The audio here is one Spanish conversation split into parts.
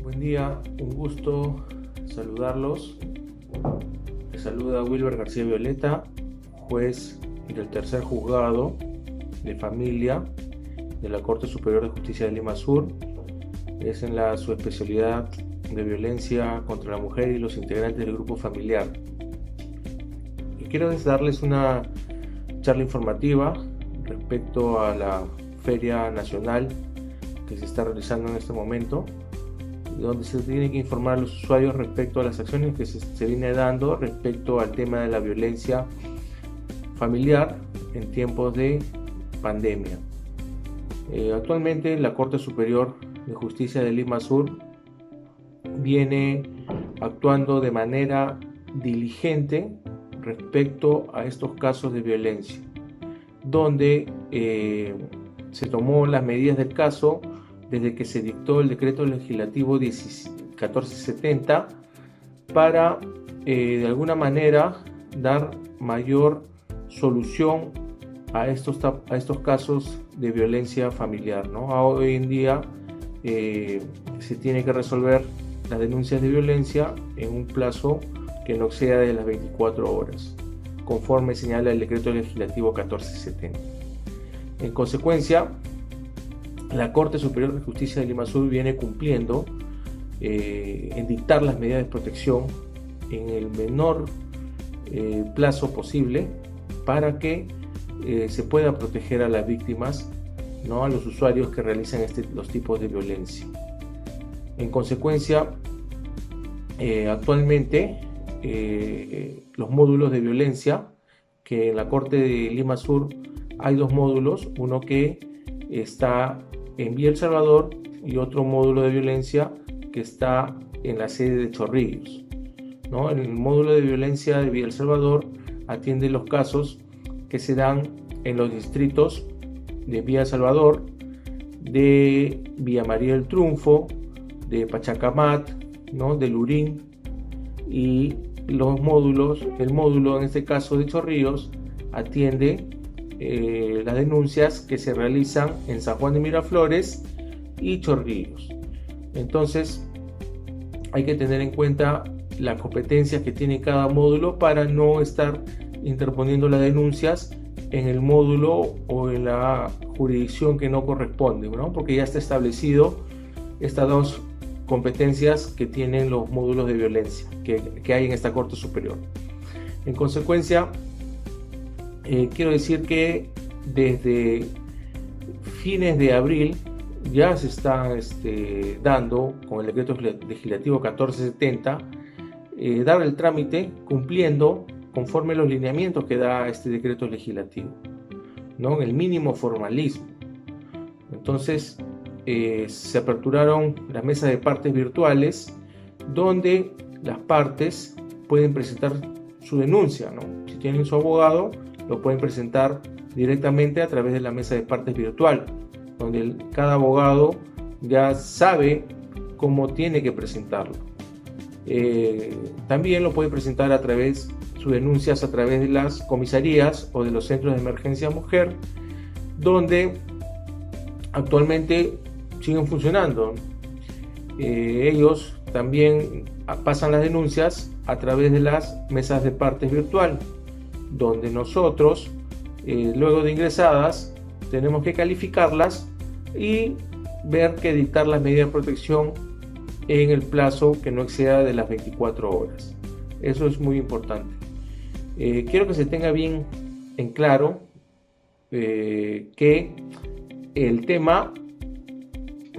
Buen día, un gusto saludarlos. Les saluda Wilber García Violeta, juez del tercer juzgado de familia de la Corte Superior de Justicia de Lima Sur. Es en la subespecialidad de violencia contra la mujer y los integrantes del grupo familiar. Y quiero darles una charla informativa respecto a la Feria Nacional que se está realizando en este momento, donde se tiene que informar a los usuarios respecto a las acciones que se viene dando respecto al tema de la violencia familiar en tiempos de pandemia. Actualmente la Corte Superior de Justicia de Lima Sur viene actuando de manera diligente respecto a estos casos de violencia, donde se tomó las medidas del caso desde que se dictó el decreto legislativo 1470 para de alguna manera dar mayor solución a estos casos de violencia familiar, ¿no? Hoy en día se tiene que resolver las denuncias de violencia en un plazo que no exceda de las 24 horas, conforme señala el decreto legislativo 1470. En consecuencia, la Corte Superior de Justicia de Lima Sur viene cumpliendo en dictar las medidas de protección en el menor plazo posible para que se pueda proteger a las víctimas, ¿no?, a los usuarios que realizan los tipos de violencia. En consecuencia, actualmente los módulos de violencia, que en la Corte de Lima Sur hay dos módulos, uno que está en Villa El Salvador y otro módulo de violencia que está en la sede de Chorrillos, ¿no? En el módulo de violencia de Villa El Salvador atiende los casos que se dan en los distritos de Villa El Salvador, de Villa María del Triunfo, de Pachacamat, ¿no?, de Lurín, y el módulo en este caso de Chorrillos atiende las denuncias que se realizan en San Juan de Miraflores y Chorrillos. Entonces hay que tener en cuenta las competencias que tiene cada módulo para no estar interponiendo las denuncias en el módulo o en la jurisdicción que no corresponde, ¿no? Porque ya está establecido estas dos competencias que tienen los módulos de violencia que hay en esta Corte Superior. En consecuencia, quiero decir que desde fines de abril ya se está dando, con el decreto legislativo 1470, dar el trámite cumpliendo conforme los lineamientos que da este decreto legislativo, ¿no?, el mínimo formalismo. Entonces se aperturaron las mesas de partes virtuales donde las partes pueden presentar su denuncia, ¿no? Si tienen su abogado, lo pueden presentar directamente a través de la mesa de partes virtual, donde cada abogado ya sabe cómo tiene que presentarlo. También lo puede presentar sus denuncias a través de las comisarías o de los centros de emergencia mujer, donde actualmente siguen funcionando. Ellos también pasan las denuncias a través de las mesas de partes virtual, donde nosotros, luego de ingresadas, tenemos que calificarlas y ver que dictar las medidas de protección en el plazo que no exceda de las 24 horas. Eso es muy importante. Quiero que se tenga bien en claro que el tema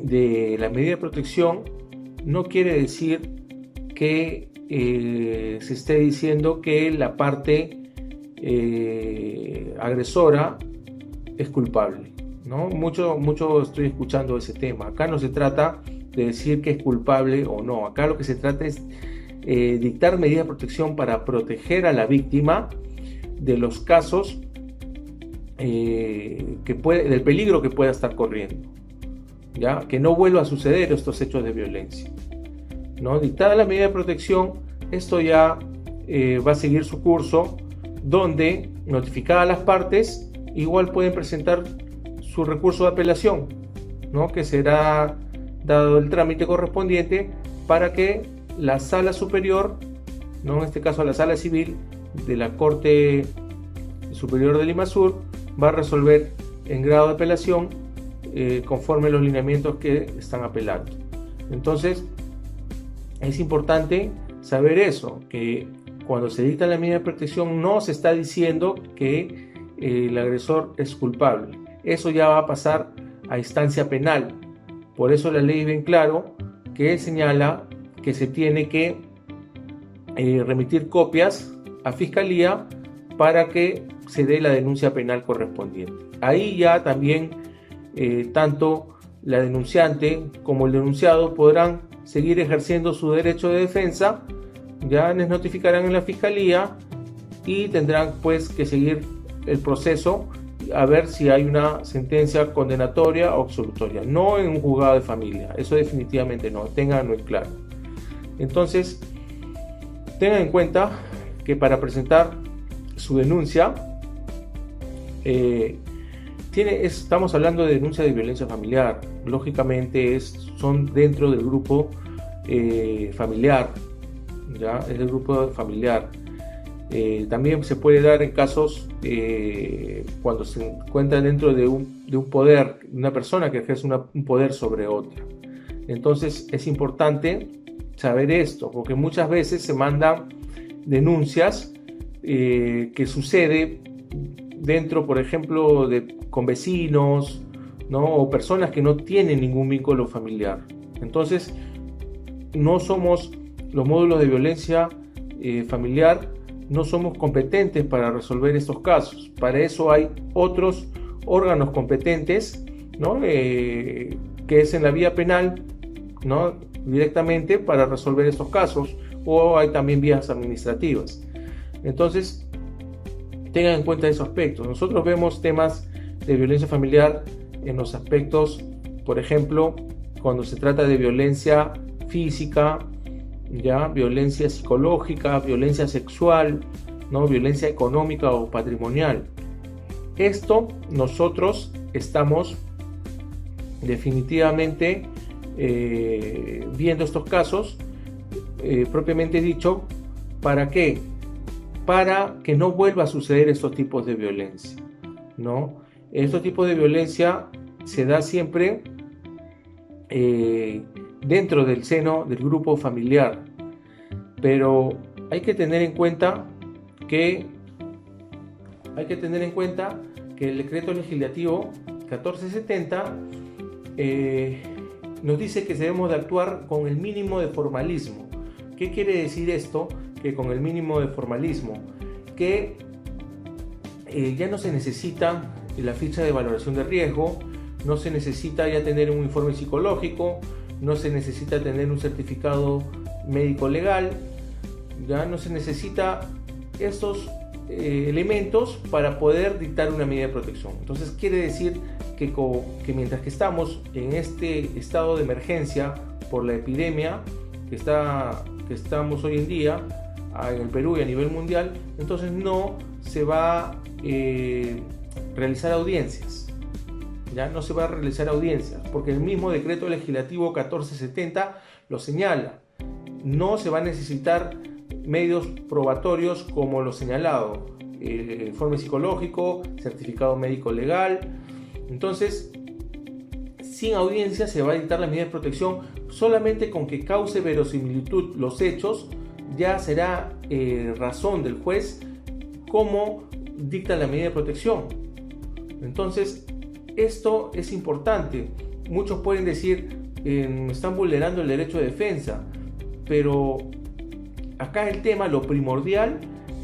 de la medida de protección no quiere decir que se esté diciendo que la parte agresora es culpable, ¿no? Mucho estoy escuchando ese tema. Acá no se trata de decir que es culpable o no. Acá lo que se trata es dictar medidas de protección para proteger a la víctima de los casos del peligro que pueda estar corriendo, ¿ya? Que no vuelva a suceder estos hechos de violencia, ¿no? Dictada la medida de protección, esto ya va a seguir su curso, donde notificadas las partes igual pueden presentar su recurso de apelación, ¿no?, que será dado el trámite correspondiente para que la sala superior, ¿no?, en este caso la sala civil de la Corte Superior de Lima Sur, va a resolver en grado de apelación conforme los lineamientos que están apelando. Entonces es importante saber eso, que cuando se dicta la medida de protección no se está diciendo que el agresor es culpable. Eso ya va a pasar a instancia penal. Por eso la ley es bien claro que señala que se tiene que remitir copias a Fiscalía para que se dé la denuncia penal correspondiente. Ahí ya también tanto la denunciante como el denunciado podrán seguir ejerciendo su derecho de defensa. Ya les notificarán en la Fiscalía y tendrán pues que seguir el proceso a ver si hay una sentencia condenatoria o absolutoria, no en un juzgado de familia, eso definitivamente no, tenganlo en claro. Entonces tengan en cuenta que para presentar su denuncia estamos hablando de denuncia de violencia familiar, lógicamente son dentro del grupo familiar, ya es el grupo familiar. También se puede dar en casos cuando se encuentra dentro de un poder, una persona que ejerce un poder sobre otra. Entonces es importante saber esto, porque muchas veces se mandan denuncias que sucede dentro, por ejemplo, con vecinos, ¿no?, o personas que no tienen ningún vínculo familiar. Entonces no somos los módulos de violencia familiar, no somos competentes para resolver estos casos. Para eso hay otros órganos competentes, ¿no?, que es en la vía penal, ¿no?, directamente para resolver estos casos, o hay también vías administrativas. Entonces tengan en cuenta esos aspectos. Nosotros vemos temas de violencia familiar en los aspectos, por ejemplo, cuando se trata de violencia física, ya violencia psicológica, violencia sexual, ¿no?, violencia económica o patrimonial. Esto nosotros estamos definitivamente viendo estos casos propiamente dicho. ¿Para qué? Para que no vuelva a suceder estos tipos de violencia, ¿no? Estos tipos de violencia se da siempre dentro del seno del grupo familiar, pero hay que tener en cuenta que el decreto legislativo 1470 nos dice que debemos de actuar con el mínimo de formalismo. ¿Qué quiere decir esto? Que con el mínimo de formalismo, que ya no se necesita la ficha de valoración de riesgo, no se necesita ya tener un informe psicológico, no se necesita tener un certificado médico legal, ya no se necesita estos elementos para poder dictar una medida de protección. Entonces quiere decir que mientras que estamos en este estado de emergencia por la epidemia que estamos hoy en día en el Perú y a nivel mundial, entonces no se va a realizar audiencias. Ya no se va a realizar audiencias, porque el mismo decreto legislativo 1470 lo señala. No se va a necesitar medios probatorios como lo señalado, informe psicológico, certificado médico legal. Entonces, sin audiencia se va a dictar la medida de protección solamente con que cause verosimilitud los hechos. Ya será razón del juez cómo dicta la medida de protección. Entonces, esto es importante. Muchos pueden decir están vulnerando el derecho de defensa, pero acá el tema, lo primordial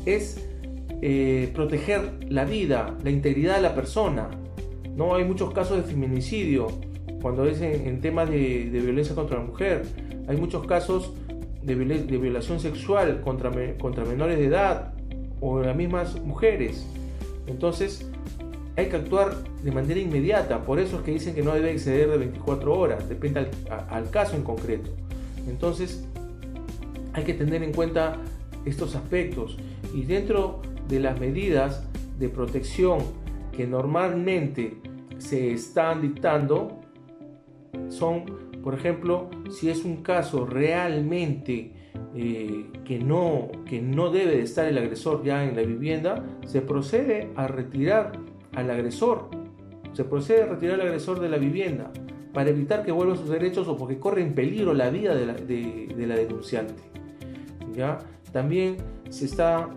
es proteger la vida, la integridad de la persona. No hay muchos casos de feminicidio cuando es en temas de violencia contra la mujer. Hay muchos casos de violación sexual contra menores de edad o las mismas mujeres. Entonces hay que actuar de manera inmediata. Por eso es que dicen que no debe exceder de 24 horas, depende al caso en concreto. Entonces hay que tener en cuenta estos aspectos, y dentro de las medidas de protección que normalmente se están dictando son Por ejemplo, si es un caso realmente que no debe de estar el agresor ya en la vivienda, se procede a retirar al agresor. Se procede a retirar al agresor de la vivienda para evitar que vuelva a sus derechos o porque corre en peligro la vida de la denunciante. ¿Ya? También se está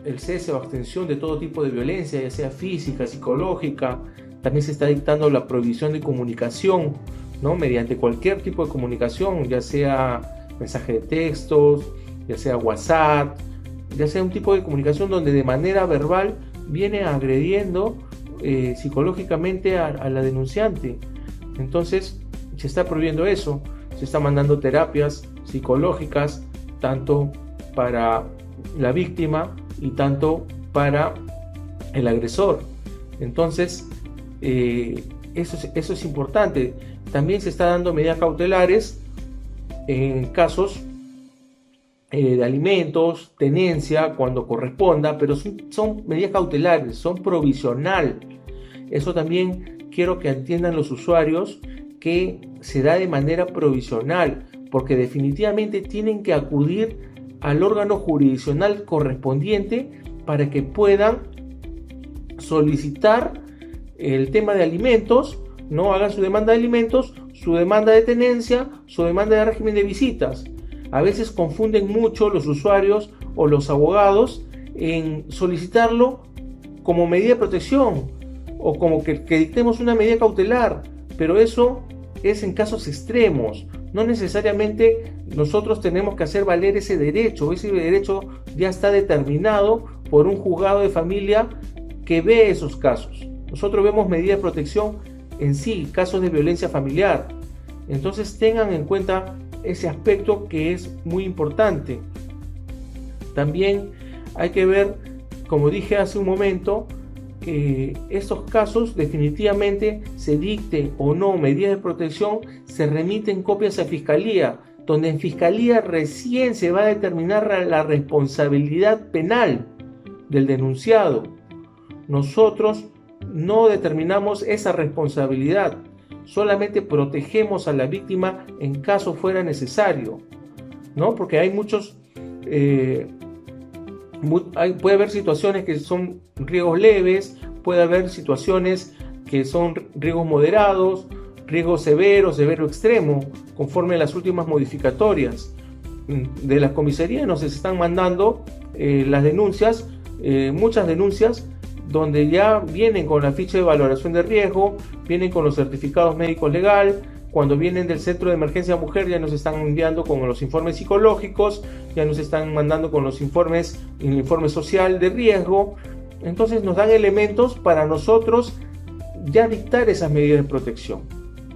el cese o abstención de todo tipo de violencia, ya sea física, psicológica. También se está dictando la prohibición de comunicación, ¿no? Mediante cualquier tipo de comunicación, ya sea mensaje de textos, ya sea WhatsApp, ya sea un tipo de comunicación donde de manera verbal viene agrediendo psicológicamente a la denunciante. Entonces se está prohibiendo eso, se está mandando terapias psicológicas tanto para la víctima y tanto para el agresor. Entonces eso es importante. También se está dando medidas cautelares en casos de alimentos, tenencia, cuando corresponda, pero son medidas cautelares, son provisional. Eso también quiero que entiendan los usuarios, que se da de manera provisional, porque definitivamente tienen que acudir al órgano jurisdiccional correspondiente para que puedan solicitar el tema de alimentos, no hagan su demanda de alimentos, su demanda de tenencia, su demanda de régimen de visitas. A veces confunden mucho los usuarios o los abogados en solicitarlo como medida de protección o como que dictemos una medida cautelar, pero eso es en casos extremos. No necesariamente nosotros tenemos que hacer valer ese derecho ya está determinado por un juzgado de familia que ve esos casos. Nosotros vemos medidas de protección en sí, casos de violencia familiar. Entonces tengan en cuenta ese aspecto que es muy importante. También hay que ver, como dije hace un momento, que estos casos definitivamente se dicten o no medidas de protección, se remiten copias a Fiscalía, donde en Fiscalía recién se va a determinar la responsabilidad penal del denunciado. Nosotros no determinamos esa responsabilidad, solamente protegemos a la víctima en caso fuera necesario, ¿no? Porque hay muchos, puede haber situaciones que son riesgos leves, puede haber situaciones que son riesgos moderados, riesgo severo, severo extremo, conforme a las últimas modificatorias de las comisarías. Nos están mandando las denuncias, muchas denuncias, donde ya vienen con la ficha de valoración de riesgo, vienen con los certificados médicos legal. Cuando vienen del Centro de Emergencia Mujer ya nos están enviando con los informes psicológicos, ya nos están mandando con los informes, el informe social de riesgo. Entonces nos dan elementos para nosotros ya dictar esas medidas de protección,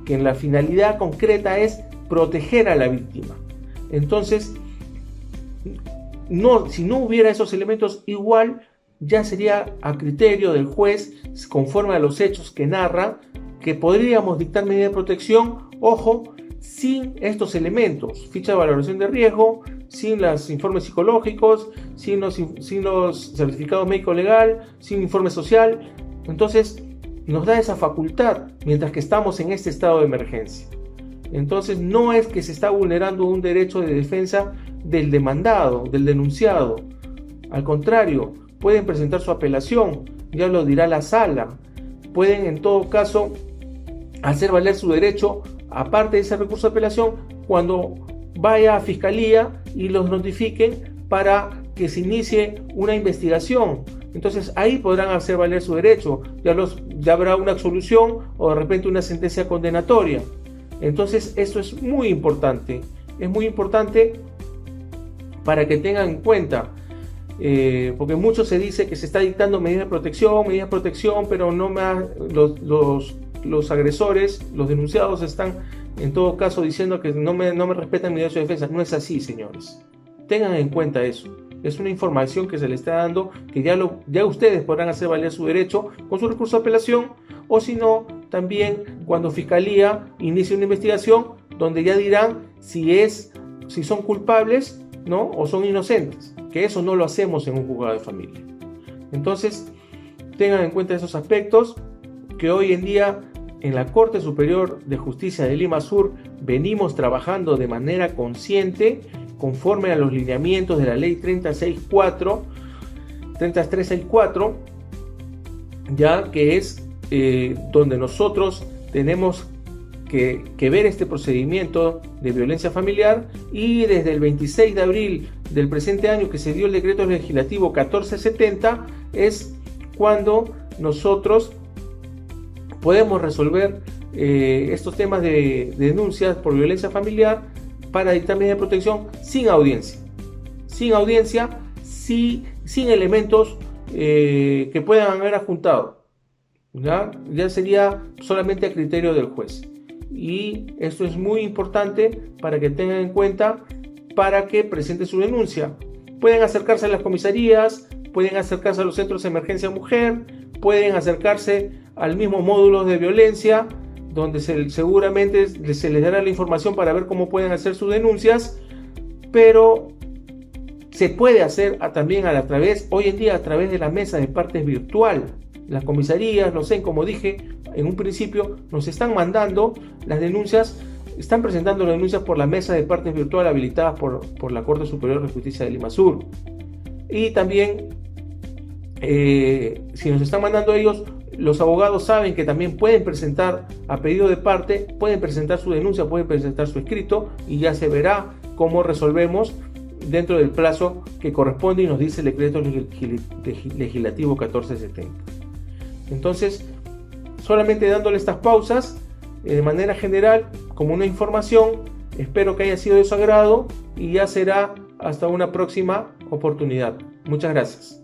que en la finalidad concreta es proteger a la víctima. Entonces, si no hubiera esos elementos, igual ya sería a criterio del juez, conforme a los hechos que narra, que podríamos dictar medida de protección, ojo, sin estos elementos: ficha de valoración de riesgo, sin los informes psicológicos, sin los certificados médico legal, sin informe social. Entonces nos da esa facultad mientras que estamos en este estado de emergencia. Entonces no es que se está vulnerando un derecho de defensa del demandado, del denunciado. Al contrario, pueden presentar su apelación, ya lo dirá la sala. Pueden en todo caso hacer valer su derecho, aparte de ese recurso de apelación, cuando vaya a Fiscalía y los notifiquen para que se inicie una investigación. Entonces ahí podrán hacer valer su derecho, ya habrá una absolución o de repente una sentencia condenatoria. Entonces esto es muy importante para que tengan en cuenta. Porque mucho se dice que se está dictando medidas de protección, pero los agresores, los denunciados están en todo caso diciendo que no me respetan mi derecho de defensa. No es así, señores. Tengan en cuenta eso. Es una información que se le está dando, que ya ustedes podrán hacer valer su derecho con su recurso de apelación, o si no, también cuando Fiscalía inicie una investigación donde ya dirán si son culpables, ¿no? O son inocentes, que eso no lo hacemos en un juzgado de familia. Entonces tengan en cuenta esos aspectos, que hoy en día en la Corte Superior de Justicia de Lima Sur venimos trabajando de manera consciente conforme a los lineamientos de la ley 3364, ya que es donde nosotros tenemos que ver este procedimiento de violencia familiar, y desde el 26 de abril del presente año que se dio el decreto legislativo 1470 es cuando nosotros podemos resolver estos temas de denuncias por violencia familiar para dictamen de protección sin audiencia, sin elementos que puedan haber adjuntado. Ya sería solamente a criterio del juez. Y esto es muy importante para que tengan en cuenta para que presente su denuncia. Pueden acercarse a las comisarías, pueden acercarse a los centros de emergencia mujer, pueden acercarse al mismo módulo de violencia, donde seguramente se les dará la información para ver cómo pueden hacer sus denuncias, pero se puede hacer también hoy en día a través de la mesa de partes virtual. Las comisarías, como dije en un principio, nos están mandando las denuncias, están presentando las denuncias por la mesa de partes virtual habilitadas por la Corte Superior de Justicia de Lima Sur. Y también, si nos están mandando ellos, los abogados saben que también pueden presentar a pedido de parte, pueden presentar su denuncia, pueden presentar su escrito, y ya se verá cómo resolvemos dentro del plazo que corresponde y nos dice el decreto legislativo 1470. Entonces, solamente dándole estas pausas de manera general como una información, espero que haya sido de su agrado y ya será hasta una próxima oportunidad. Muchas gracias.